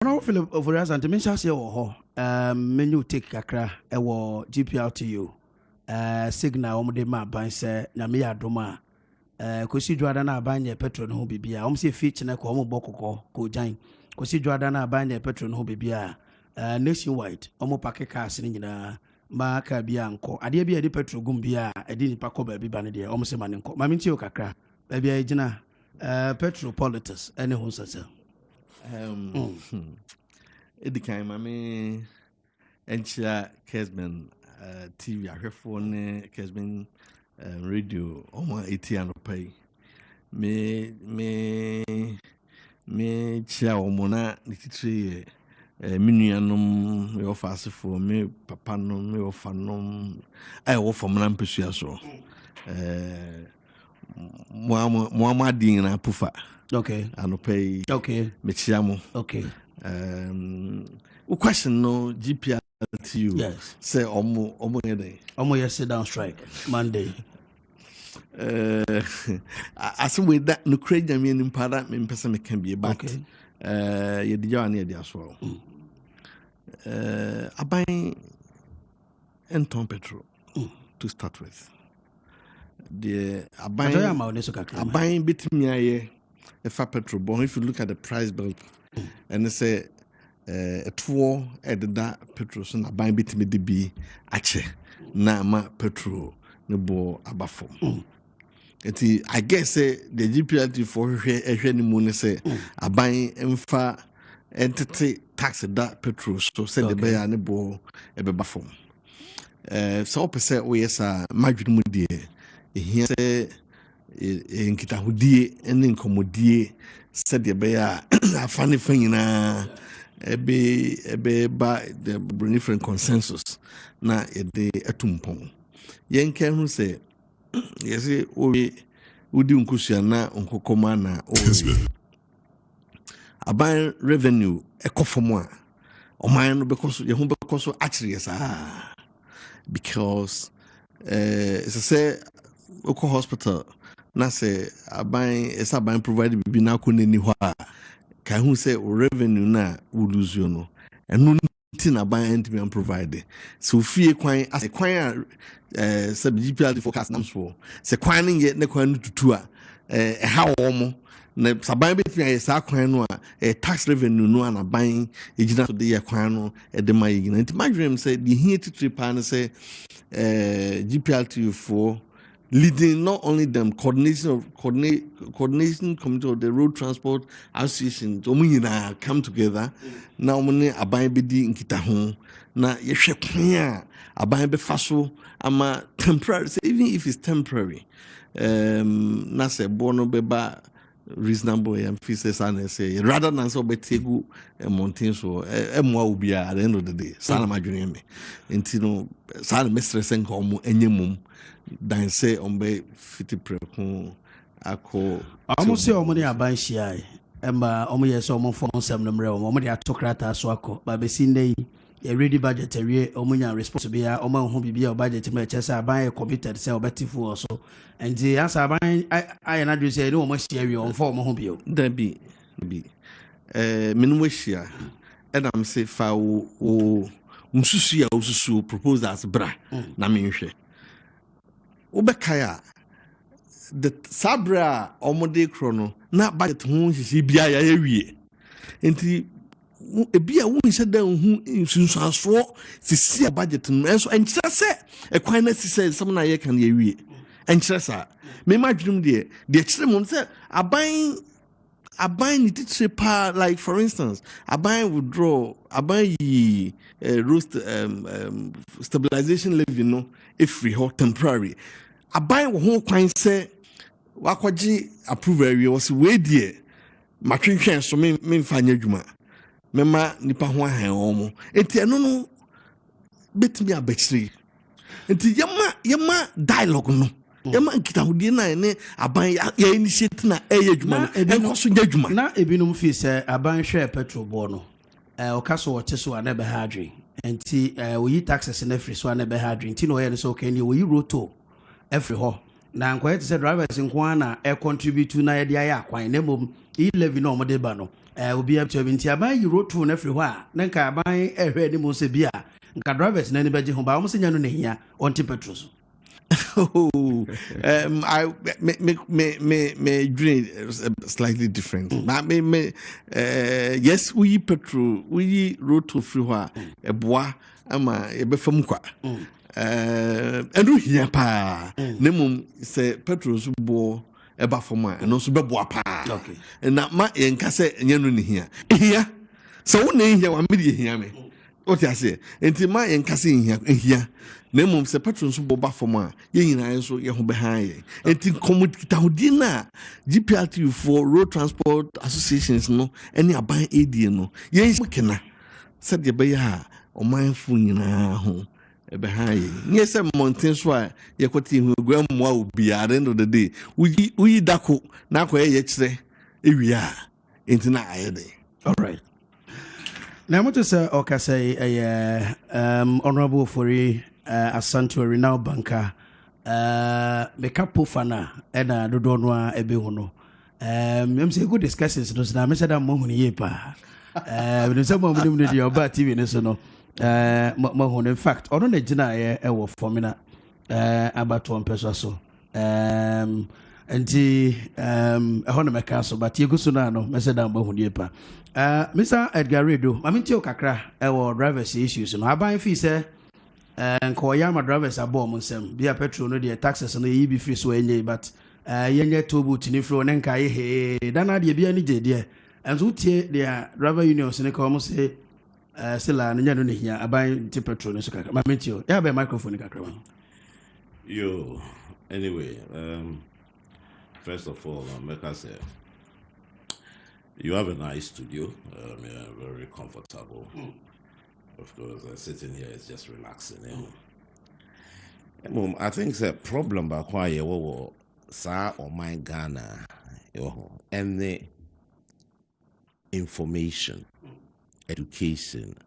No Philip for us and to mention say ho menu take kakra e wo GPLTU signal omo de ma ban say na me adoma kosi dwada na ban ye petrol no bibia omo say feature na ko omo bokoko ko jan kosi dwada na ban ye petrol no bibia nationwide omo pack cars ni nyina ma ka bia nko ade bia de petrol gum bia e di nipa ko ba bi ba ne de omo say ma ne nko ma minti o kakra ba bia gina petrol politics ene ho sasa Edikan mame enchia Kessben TV ahwefo ne Kessben radio omo 80 anopai me chia omo na nititire minuanom me ofasefo me papa no me ofanom wo fom na mpesua so mo adin na pufa. Okay. Anopai. Okay. Me chia mo. Okay. Question no GPLTU. Yes. Say omo yede. Omo yes sit down strike Monday. As we that no crazy me in pada me person me can be but okay. Ye di jaw na as well. Aban enton petrol to start with. The aban betimi aye a petrol bon if you look at the price bill and they say a tour at that petrol so na buy bit me be ache na ma petrol no bo abafom. I guess the GPLT for hwe ni mu ne say aban emfa entity tax that petrol so say the buy ne bo e be bafom. So percent we yes madwin mu die ehia say nkitahudie ene nkomodie said the bear afane fanyina ebe ba the different consensus na ede atumpon yenke hu say yesi owe udi nkusua na nkokoma na owe aban revenue ekofom a oman no because ye hu because actually yes because it's say oko hospital na say aban esa aban provide bibi na ko nani ho a ka hu say revenue na uluzu no eno ti na aban ntimi am provide so fie kwan as kwan a sub GPL forecast nam so se kwan ne ne kwan tutu a ha wo mo na saban betimi aye sa kwan no a tax revenue no an aban ejina so de kwan no e de mai gina nti my dream say the here to pa no say GPL for leading not only them coordination committee of the road transport association to come together now money aban be di nkita ho na yehwe kwan a aban be faso ama temporary say even if it's temporary na say bono be ba reasonable and fees and say rather than so betegu mountain so emwa ubia at the end of the day sana madwene me ntino sana mistress enko mo enyemum dan say ombe fiti preku ako amo se omo ne aban hia emba omo yes omo fon sem no mre omo de atokrata so akọ ba be sinde ye ready budget awie omo nya responsible ya omo ho bibia budget me chese aban e committed say obetifu so and the answer aban I na do say no omo hia awie on for omo ho bio da bi minwe hia and am say fa o msusu ya ususu proposals bra na menhwe Ubekaya the Sabra omode chrono na budget hu hisi bia ya yawie enti ebia wu hise da hu nsunsuaso sisi budget no enso enkyere se ekwan na sisi some na ye kan yawie enkyere sa me madwum de kyere mum se aban ni titire pa like for instance aban withdraw aban yi roast stabilization levy no if we hold temporary aban wo ho kwan se wakwaji approve area was we die matwetwen so me mfanya adwuma mema nipa ho ahan omo enti eno no betimi abakiri enti yema dialogue no yema nkitahudie na ne aban ya initiate na eye adwuma no enkoso nya adwuma na ebinum fi se aban hwe petrol bo no okaso wote so ana be hadwe enti oyi taxes na free so ana be hadwe enti no ye so okay ni oyi roto every ho na nkwai te se drivers nkwa na contribute na ye dia ya kwan na mom e levy no mo de ba no will be up to Bintiaba, you wrote to an everywhere. Nanka buy a ready Mosebia. Nka drivers na anybody home, but almost in your here on Tipetrus. Oh, I may dream slightly different. Yes, we petrol, we road to freeway, a bois, ama a befamqua. And do here pa, Nemum say petrol bo. Eba for my and also bebo apa. Okay. And that my enkase nyanu here. Here. So one here one media here me. What I say? Enti my enkase here. Nemum se patron so boba for my ye nyina so ye ho behind. Enti komodita na GPRT for road transport associations no any aban AD no. Ye kena. Said ye be ya o mindful nyina ho. Yes, a mountain swire, Yakoti who grandma will be at the end of the day. We dako, now yet say, if we are into night. All right. Now, what is say, honorable for a sanctuary now banker, the couple fana, and I don't know a behono. I'm saying good discussions, those now, Mr. Mohun Yepa. Some of them did your bad TV, no. In fact, I don't know Jina was forming about 1 person so. And the Honor Castle, but you go soon. No, Mr. Dambo, Mr. Edgar Redo, I mean, Tio Kakra, our drivers issues, and I buy fees, and Koyama drivers are born some be a petrol, no, the taxes and the EB fees way, but Yanga Tobu, Tinifro, and Kai, Dana, the Biani, dear, and so their driver unions in the common say. Still, I don't know. I buy petrol. I mean, you have a microphone. Yo, anyway, first of all, make us say you have a nice studio. Yeah, very comfortable. Of course, sitting here is just relaxing. I think the problem by why you sa or my Ghana, and the information. Education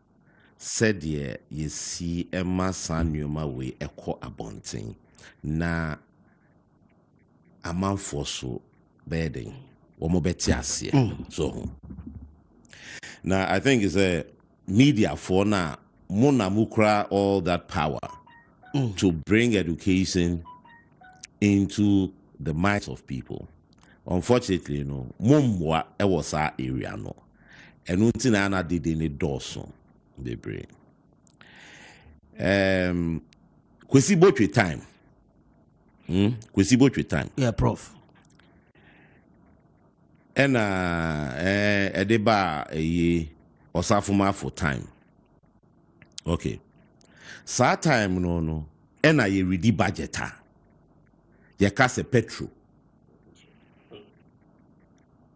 said you see Emma Samuel way echo abonting na a man for so bedding or mobetiasia. So now I think it's a media for now Mona Mukra all that power to bring education into the minds of people. Unfortunately, Mumwa was our area no. And until I did any Dawson, they bring. Kwesi botre time. Kwesi botre time. Yeah, Prof. And edeba osafuma for time. Okay. Sa time no. And I ready budgeta. Ya kase petrol.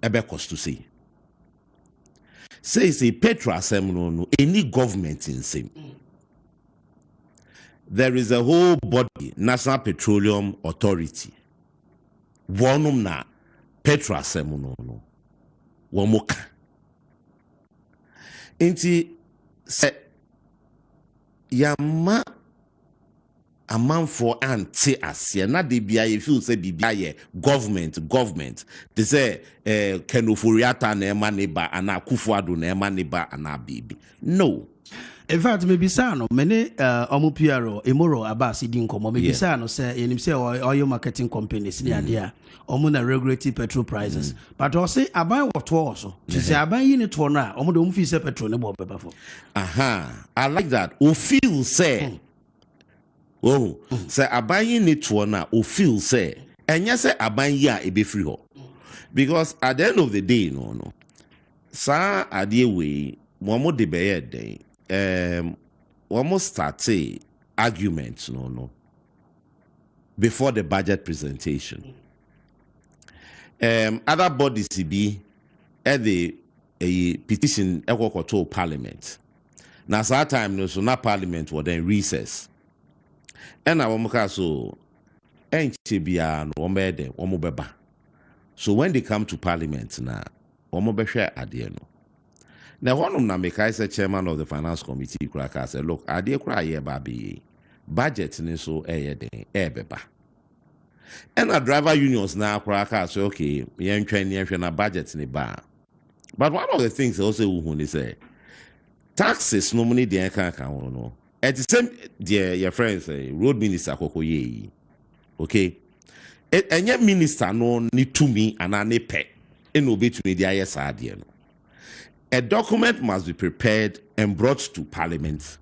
Ebe cost to say. Says a petrol assembly, any government in same. There is a whole body, National Petroleum Authority. One na petrol assembly no. One moka. Inti se yama a man for anti asia na de bia you feel say bibia government they say kenoforiata na ema neba ana kufuado na ema neba ana bibi no. In fact, maybe Sano, many Omupiaro, Emoro, Abbas, Idinko, maybe Sano say, and him say, oil marketing companies near there, Omuna regulatory petrol prices. But also, I buy what also. She say, I buy unit for now, Omudo Umfisa petrol, no paper for. Aha, I like that. O feel say, oh, say, I buy unit for now, o feel say, and yes, I buy ya a be free ho. Because at the end of the day, no. Sa idea way, one more debate day. Almost start a argument no before the budget presentation. Other bodies be at the a petition to Parliament. Now that time no so not Parliament was then recess. And I want so bia no omede omobeba. So when they come to Parliament na omobehwe ade no. Now, one of them, I said, chairman of the finance committee, I said, look, I did cry here, baby. Budget in so beba. And a driver unions now, crack, I say, okay, young train, young budget in the bar. But one of the things also when they say taxes normally they can't no. At the same your friends say road minister Akuoko Kwarteng. Okay. And yet minister no need to me and I pay. And obey to me the ISRD. A document must be prepared and brought to Parliament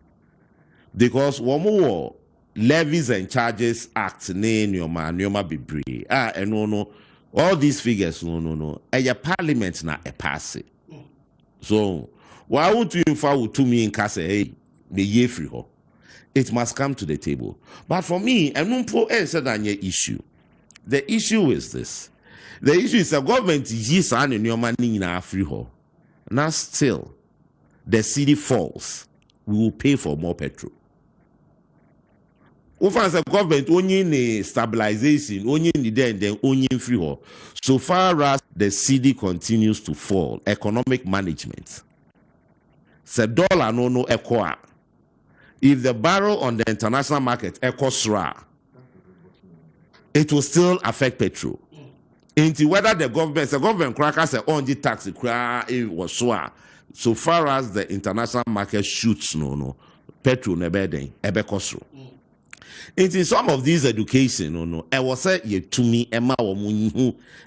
because one more Levies and Charges Act Nyoma Bibri. And no, all these figures, no. A Parliament na a pass it. So, why would you infer to me in Kase, hey, the year free ho? It must come to the table. But for me, I don't put any issue. The issue is this. The issue is the government is and your money in our free ho. Now still, the city falls. We will pay for more petrol. Over as a government, only in stabilization, only in the day and then only in free ho. So far as the city continues to fall, economic management. Se dollar no echo. If the barrel on the international market echoes ra, it will still affect petrol. Into whether the government crackers say on the tax it was so far as the international market shoots no petrol never then ebe cost. In some of these education I was say ye to me emma wo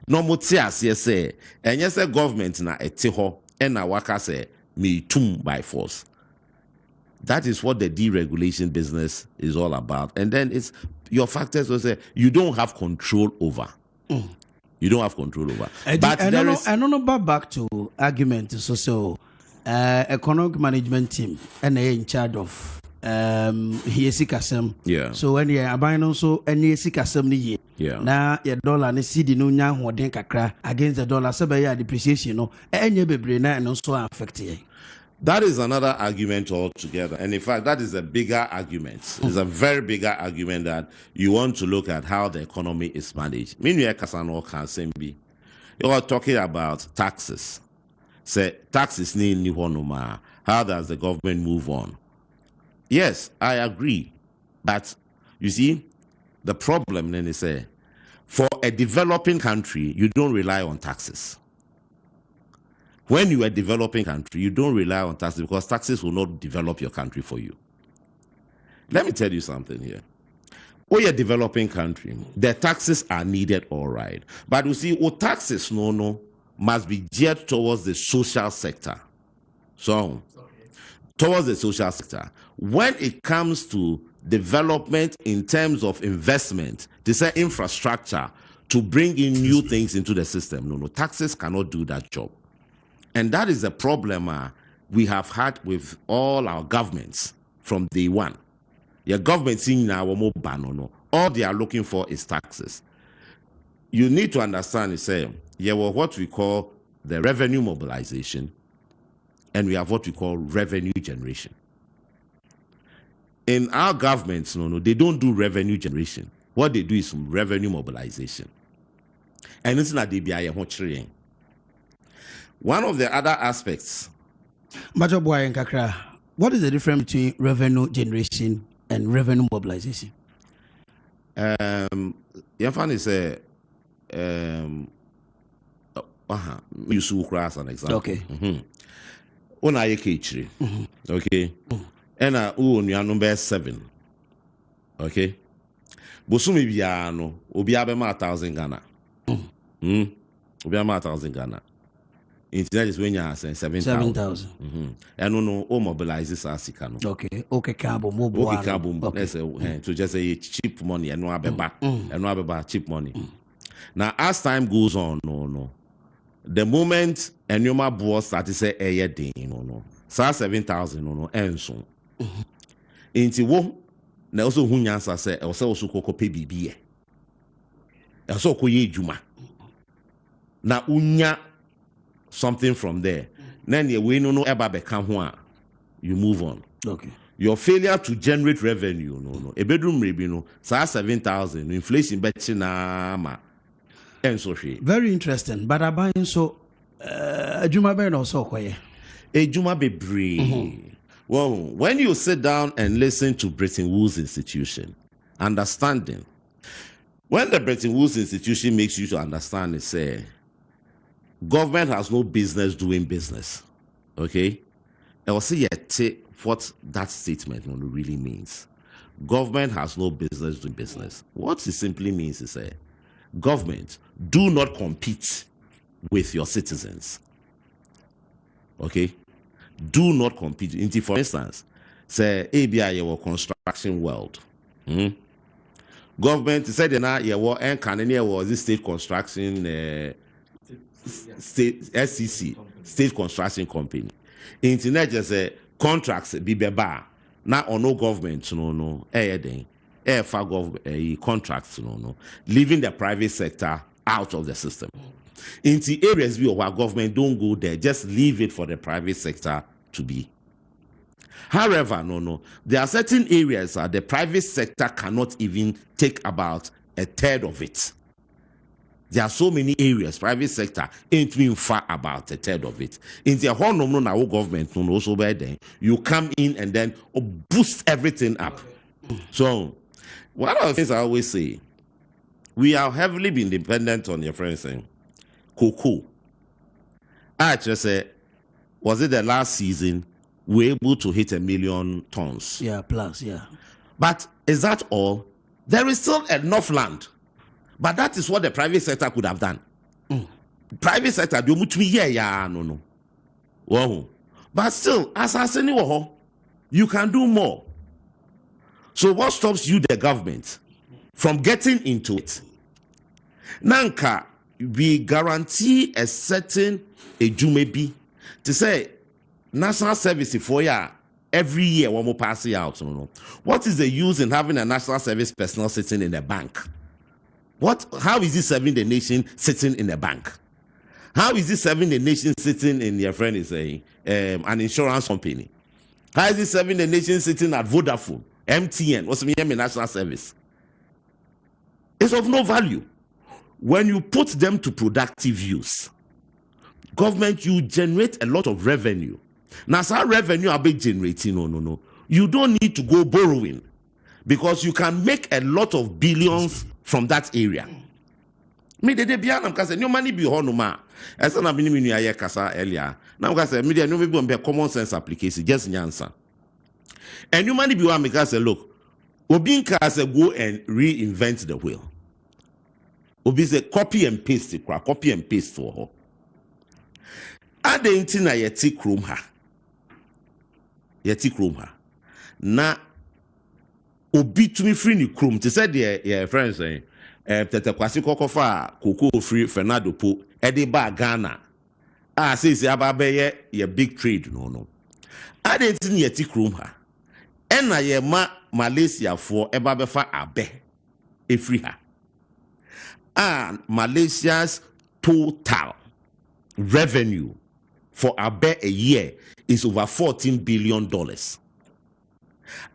no mo ti ase say and yes government na ete ho and na waka say me tum by force. That is what the deregulation business is all about. And then it's your factors will say you don't have control over. You don't have control over. But I don't know back to argument economic management team and they in charge of Hiyesikasem. Yeah. So when you are buying also any Sikasem ni Yeah. now your dollar and CD no nya hoden kakra against the dollar so by depreciation no any bebre na and also affect you. That is another argument altogether. And in fact, that is a bigger argument. It's a very bigger argument that you want to look at how the economy is managed. Meanwhile, Kasano Kansembi, you are talking about taxes. Say, taxes need new honoma. How does the government move on? Yes, I agree. But you see, the problem then is for a developing country, you don't rely on taxes. When you are a developing country, you don't rely on taxes because taxes will not develop your country for you. Let me tell you something here. When you're a developing country, the taxes are needed, all right. But you see, taxes must be geared towards the social sector. So, towards the social sector. When it comes to development in terms of investment, to say infrastructure, to bring in new things into the system, taxes cannot do that job. And that is the problem we have had with all our governments from day one. Your government seeing now all they are looking for is taxes. You need to understand what we call the revenue mobilization, and we have what we call revenue generation. In our governments, they don't do revenue generation. What they do is revenue mobilization. And it's not the one of the other aspects. Majo boy and kakra, what is the difference between revenue generation and revenue mobilization? Yafan is use Ukra as an example. Okay. Ona yekechiri. Okay. And number 7. Okay. Bosumi biano, obiabema 1,000 Ghana. Obiama 1,000 Ghana. Internet is when you are saying 7,000. And no mobilizes us. Okay. Okay, cabo mobile. Okay, cabo. Let's say to just say cheap money and no abeba. And no abeba cheap money. Now, as time goes on, the moment a new boss started say a year day, so 7,000 and so. Into wo na also hunyansa say also koko pe bibie. Also koye juma. Na unya something from there. Then we no eba become ho you move on. Okay. Your failure to generate revenue, a bedroom maybe 7,000 inflation bet na ma. And so she. Very interesting. But I buy so Juma Ben also koye. Juma bebre. Well, when you sit down and listen to Bretton Woods Institution, understanding, when the Bretton Woods Institution makes you to understand, it say government has no business doing business. Okay? I will say what that statement really means. Government has no business doing business. What it simply means is government do not compete with your citizens. Okay? Do not compete. For instance, say ABI your construction world. Government said your and Canada was this state construction state SCC state construction company. Internet just contracts be beba na or no government no for government contracts no leaving the private sector out of the system. Into areas where government don't go there, just leave it for the private sector to be. However, there are certain areas the private sector cannot even take about a third of it. There are so many areas, private sector ain't even far about a third of it. In the whole now government also by then, you come in and then boost everything up. So one of the things I always say, we are heavily been dependent on your friends saying cocoa. I just say, was it the last season we were able to hit 1 million tons? Yeah, plus, yeah. But is that all? There is still enough land. But that is what the private sector could have done. Private sector, no. Wow. But still, as I say, you can do more. So what stops you, the government, from getting into it? Nanka, we guarantee a certain ejumebi to say national service for ya every year one more pass out. What is the use in having a national service personnel sitting in a bank? How is it serving the nation sitting in a bank? How is it serving the nation sitting in your friend is saying an insurance company? How is it serving the nation sitting at Vodafone, MTN, what's the national service? It's of no value. When you put them to productive use, government, you generate a lot of revenue. Now, so revenue are being generating, no. You don't need to go borrowing because you can make a lot of billions from that area. Me de bianam kase no money be ho no ma. Esa na bini minu aye kasa earlier. Na kase me de no be common sense application just nyansa. And no money be one make say look. Obi nka say go and reinvent the wheel. Obi say copy and paste for ho. Ade nti na yeti krom ha. Na obi to me free ni krom te said your friends saying tete kwasi kokofa cocoa free Fernando po e ba Ghana say ababe ye big trade no adentin ye ti krom ha ena ye Malaysia for eba befa abe e free ha Malaysia's total revenue for abe a year is over $14 billion.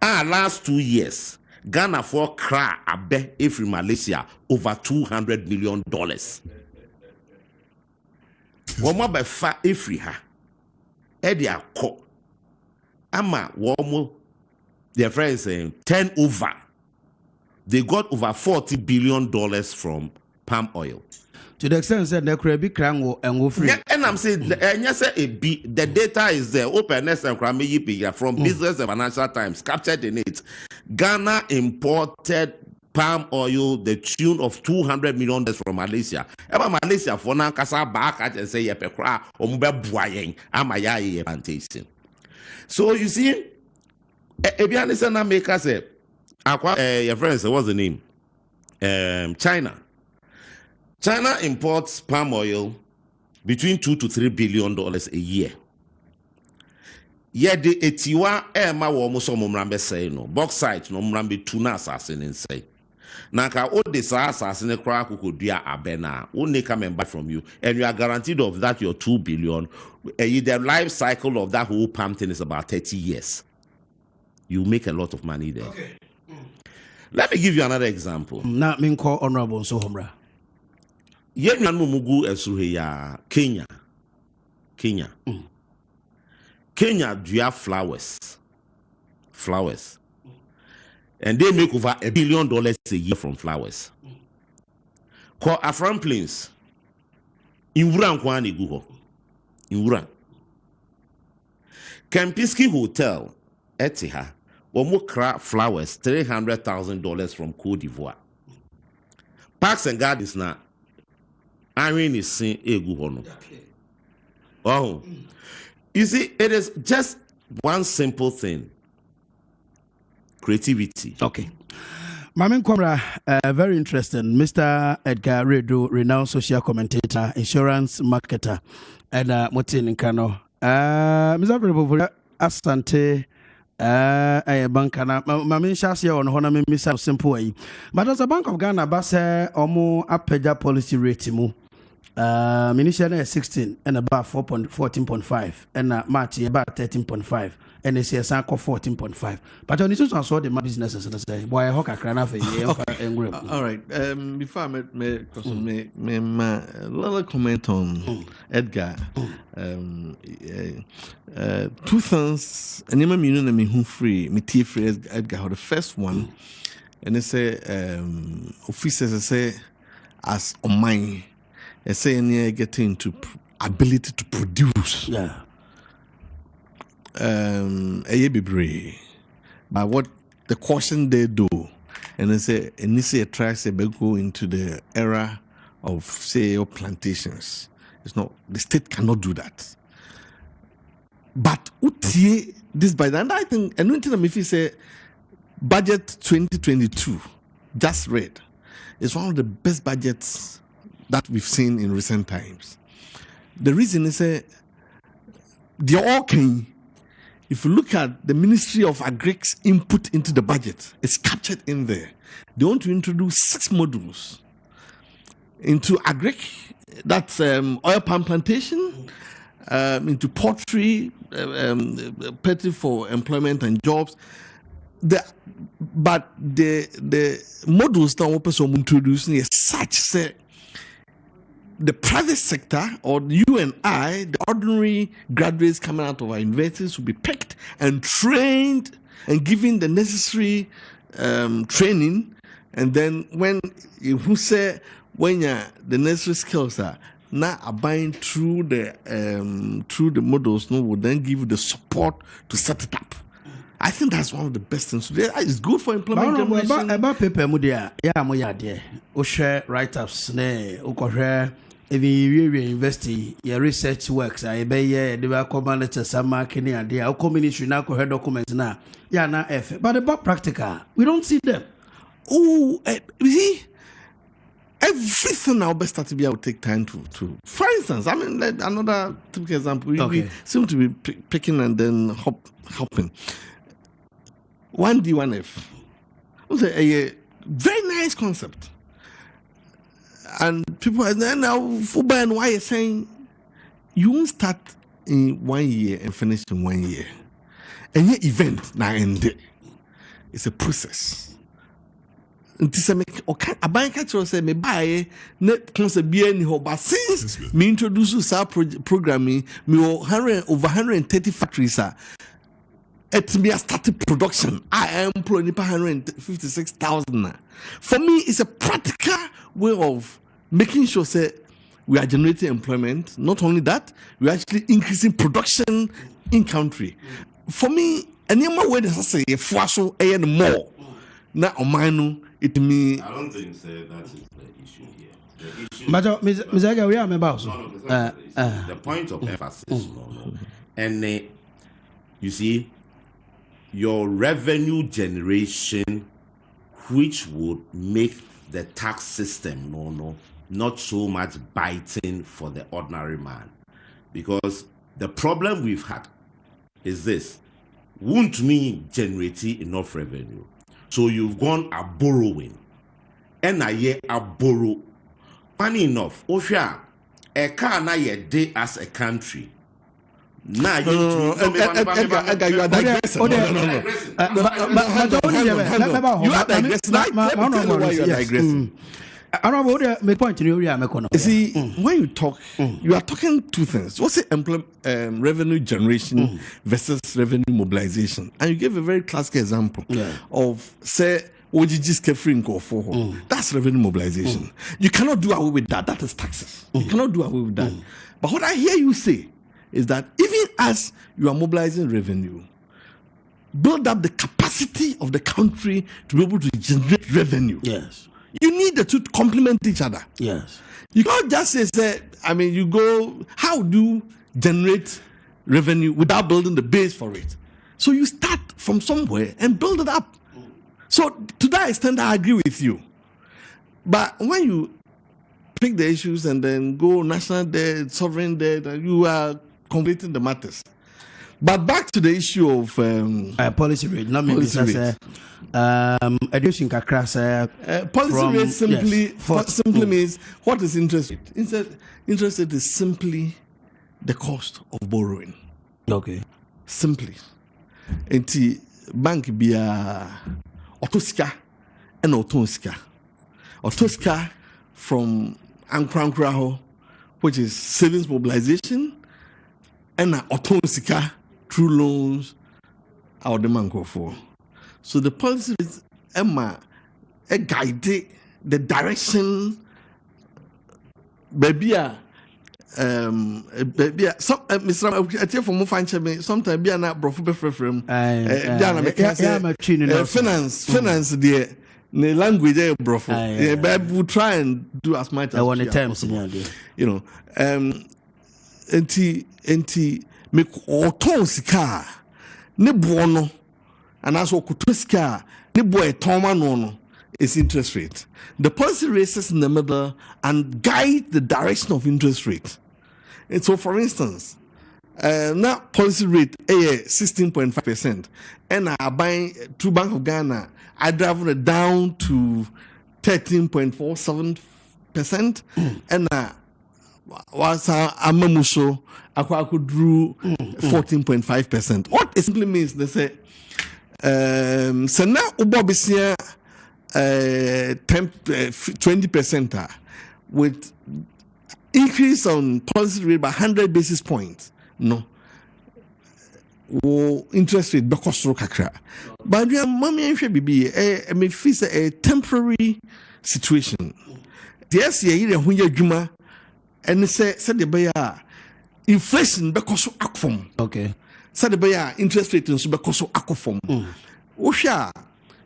Last 2 years, Ghana for cra abe every Malaysia over $200 million. Woma be fa every ha. Edi akọ. Ama womo their friends saying 10 over. They got over $40 billion from palm oil. To the extent that the crabby crango and go free. Yeah, and I'm saying, the data is there. Openness and Krame from Business and Financial Times captured in it. Ghana imported palm oil the tune of $200 million from Malaysia. Ever Malaysia for now, kasa back and say yepekra ombe buayeng amaya plantation. So you see, Ebianisa na make us say, your friends, what's the name? China. China imports palm oil between $2 to $3 billion a year. Yet the etiwa ma wo mo so momrambe say no bauxite no momrambe tuna assassin in say. Naka o de sa assassin e kra kokodua abena o ne come and buy from you and you are guaranteed of that your 2 billion. The life cycle of that whole palm thing is about 30 years. You make a lot of money there. Okay. Let me give you another example. Na min call honorable so homra. Yenyan mumugu esuheya Kenya. Kenya do have flowers. And they make over $1 billion a year from flowers. Call Afran Plains. Nwura nkwa na egu hɔ. Nwura. Kempinski Hotel Etiha. Omo kra flowers $300,000 from Cote d'Ivoire. Parks and Gardens na Irene is saying egu hɔ no. Oh. You see, it is just one simple thing. Creativity. Okay. Mamin Kwamra, very interesting. Mr. Edgar Redo, renowned social commentator, insurance marketer, and Motin Nkano. Mr. Redo, Asante, Bankana, Mamin Shasia on Honam Missa simple way. But as a Bank of Ghana, Basse, Omo, Apeja policy rate, Minishana 16 and about 14.5, and Maakye about 13.5. And they say a sank of 14.5. But on this one, saw the businesses and say, why a hawker cran of all right. Before I make little comment on Edgar. 2 things, and you know, me who free, me tea free Edgar. The first one, and they say, officers say, as on mine, they say, and getting to ability to produce. Yeah. But what the caution they do, and they say, and they say, try to go into the era of say your plantations. It's not, the state cannot do that. But utie this by then, I think, and if you say budget 2022, just read, it's one of the best budgets that we've seen in recent times. The reason is they're all can. If you look at the Ministry of Agric's input into the budget, it's captured in there. They want to introduce 6 modules into Agric, that's oil palm plantation, into poultry, petty for employment and jobs. But the modules that we're introducing is such that the private sector, or you and I, the ordinary graduates coming out of our universities, will be picked and trained and given the necessary training. And then when you say when the necessary skills are now abiding through the models, no, will then give you the support to set it up. I think that's one of the best things. It's good for employment generation. About paper, Mudia, yeah, Moya, dear. Oshe write-ups, ne, Okohe. If you university, your research works, I be ye, they were commanded to some marking idea, our community now could documents now. Yeah, now F. But about practical, we don't see them. Oh, see, everything now best start to be able to take time to. For instance, I mean, like another typical example, we seem to be picking and then hopping. 1D, 1F. It was a very nice concept. And people are then now, Fuba and why you're saying you won't start in 1 year and finish in 1 year. And your event now end. It's a process. Until some okay, a bank actually say me buy net concept be any ho, but since me introduce this programming, me over 130 factories are. It me a started production. I employ 156,000. For me, it's a practical way of making sure say we are generating employment. Not only that, we are actually increasing production in country. For me, any more way to say a flash and more. Now, mine, it means. I don't think that is the issue here. The issue. But Ms. Aga, we are about the point of emphasis. No. And you see, your revenue generation, which would make the tax system not so much biting for the ordinary man. Because the problem we've had is this: won't me generate enough revenue? So you've gone a borrowing. And I borrow. Funny enough, Osha, a car na ye day as a country. Now you are digressing. You see, when you talk, you are talking 2 things. What's the revenue generation versus revenue mobilization? And you gave a very classic example of, say, That's revenue mobilization. You cannot do away with that. That is taxes. You cannot do away with that. But what I hear you say is that even as you are mobilizing revenue, build up the capacity of the country to be able to generate revenue. Yes. You need the two to complement each other. Yes. You can't just say, you go, how do you generate revenue without building the base for it? So you start from somewhere and build it up. So to that extent, I agree with you. But when you pick the issues and then go national debt, sovereign debt, you are completing the matters. But back to the issue of policy rate, not maybe education policy rate simply means what is interest rate? Interest rate is simply the cost of borrowing. Okay. Simply. Enti bank be a otosika and otosika. Otosika from Ankrankra, which is savings mobilization, and otosika through loans our demand for. So the policy is a guide the direction baby some Mr. from Mufanche sometimes be an brofu from finance the language brofu we try and do as much as we possible. You know enti me oton sika ne bono and as okuto sika ne boy toma no is interest rate. The policy races in the middle and guide the direction of interest rate. And so, for instance, now policy rate 16.5%, and I buying through Bank of Ghana, I drive it down to 13.47%, and was Amamuso, I could drew 14.5%. What it simply means, they say, so now Ubobisia 20% with increase on policy rate by 100 basis points. No. Interest rate because kakra. But we are mommy and baby may face a temporary situation. Yes, ye when you juma and said the buyer inflation because of akfom. Okay. Said the buyer interest rate because of akfom. Osha.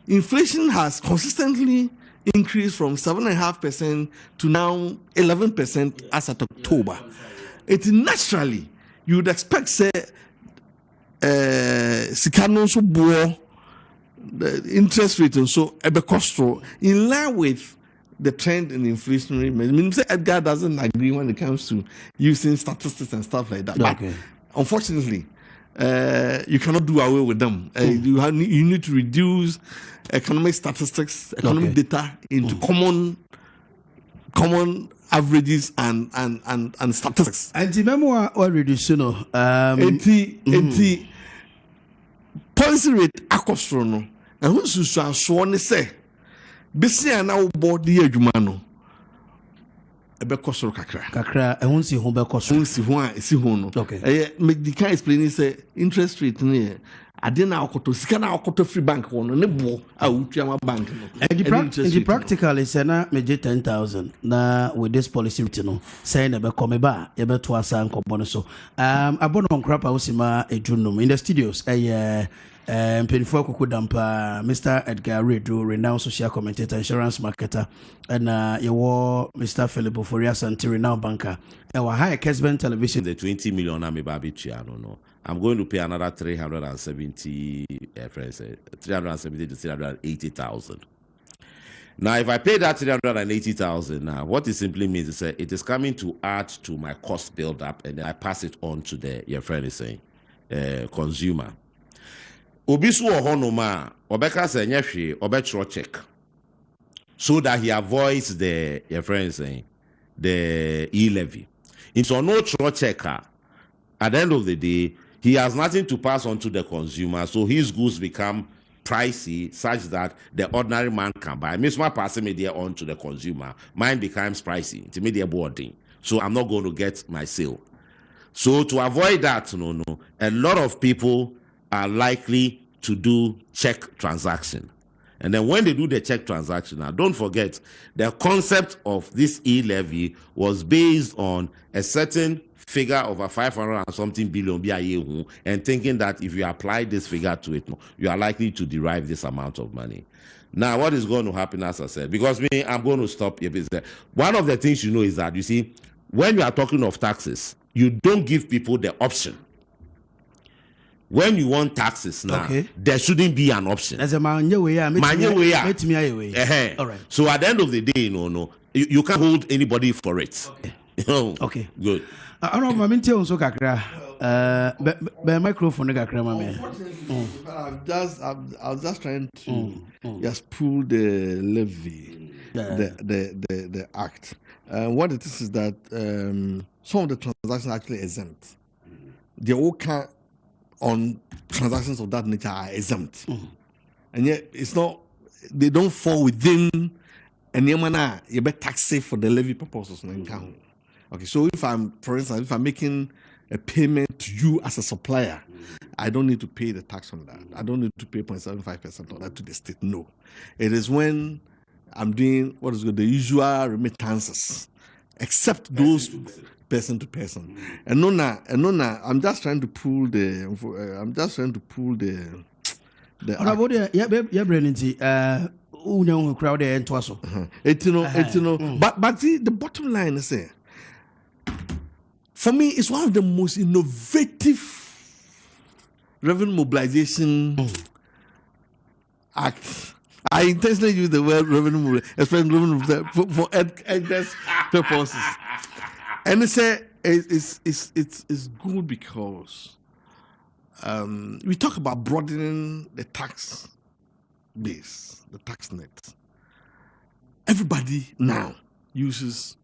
Inflation has consistently increased from 7.5% to now 11% as at October. It naturally you would expect say Sikano so bore the interest rate and so ebekostro in line with the trend in inflationary measures. Edgar doesn't agree when it comes to using statistics and stuff like that. Okay. But unfortunately, you cannot do away with them. You need to reduce economic statistics, economic data into common averages and statistics. And the memoir or reduce policy rate akostrono. And who's sworn say, Bessia now board the Edumano. Ebekosoro kakra ehun si ho bekosoro si ho a si ho no okay make the kind explaining say interest rate ne ade na akoto sika na akoto free bank wono ne bo a utua bank no the practical is na me 10,000 na with this policy rate no say na be come ba ye beto asa nkobo no so abono nkrapa usima edunum in the studios Penifo Kukudampa, Mr. Edgar Redo, renowned social commentator, insurance marketer, and Mr. Philip Oforia Santi, renowned banker. Our high Kessben television. The 20 million I'm about no. I'm going to pay another 370 370 to 380,000. Now, if I pay that 380,000 now, what it simply means is that it is coming to add to my cost build up, and then I pass it on to your friend is saying, consumer. Obisu ohonoma obeka say nyehwe obetro check so that he avoids the your friend saying the e-levy. It's on no tro checker. At the end of the day, he has nothing to pass on to the consumer, so his goods become pricey such that the ordinary man can buy. Miss my passing media on to the consumer, mine becomes pricey. To media boarding, so I'm not going to get my sale. So to avoid that, a lot of people are likely to do check transaction. And then when they do the check transaction, now don't forget the concept of this e-levy was based on a certain figure of a 500 and something billion BIA, and thinking that if you apply this figure to it, you are likely to derive this amount of money. Now, what is going to happen, as I said, because I'm going to stop your business. One of the things you know is that, you see, when you are talking of taxes, you don't give people the option. When you want taxes now, there shouldn't be an option. As a man, all right. So at the end of the day, you can't hold anybody for it. Okay. Good. I don't know, I'm into so kakra. Be microphone kakra, mama. I was just trying to just pull the levy, the act. What it is that some of the transactions are actually exempt. They all can't on transactions of that nature are exempt, and yet it's not. They don't fall within any manner. You bet tax for the levy purposes. Okay, so for instance, if I'm making a payment to you as a supplier, I don't need to pay the tax on that. I don't need to pay 0.75% on that to the state. No, it is when I'm doing the usual remittances, except those person to person. And no, I'm just trying to pull the. But see, the bottom line is, for me, it's one of the most innovative revenue mobilization acts. I intentionally use the word revenue mobilization, for endless purposes. And it's good because we talk about broadening the tax base, the tax net. Everybody now uses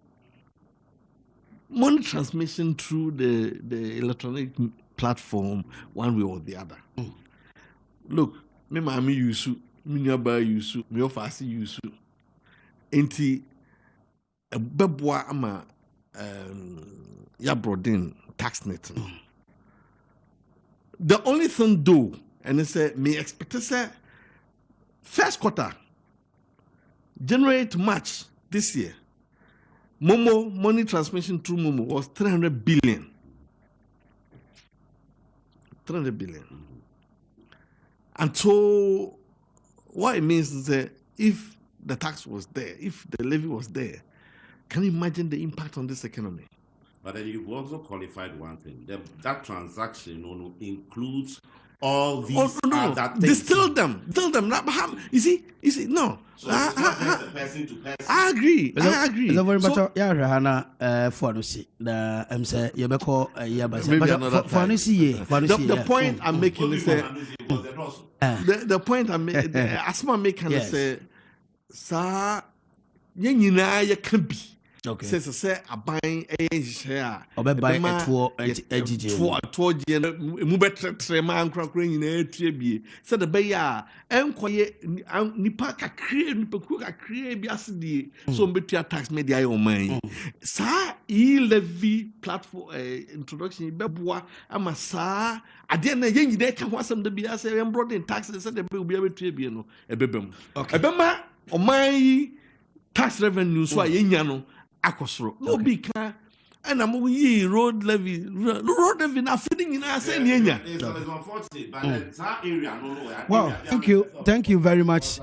money transmission through the electronic platform one way or the other. Look, me mami use, me nyaba use, me ofasi use. Enti bebwa ama ya broaden tax net. The only thing though, and they say me expect say first quarter, January to March this year, Momo money transmission through Momo was 300 billion. 300 billion. And so what it means is that if the tax was there, if the levy was there, can you imagine the impact on this economy? But then you've also qualified one thing. That transaction includes all these other things. Distill them. You see, no. So it's not just the person to person. I agree. The very much for the point I'm making is the point I'm making. Asma making is you can be. Okay. Says say a buying a share. Buy a tour man cracking in a tribute. Said the bayer, and quiet Nipaka create biasity, so better tax media on mine. Sa e-levy platform introduction, Bebwa, I'm a sa. I didn't yen they can want some the bias and brought in taxes and the bill be a tribune, a bebum. Okay, Bema on my tax revenue, so I yano. Akosro. No big car. And I'm road levy now feeding in our same area. It's unfortunate, but that area, no. Well, thank you very much.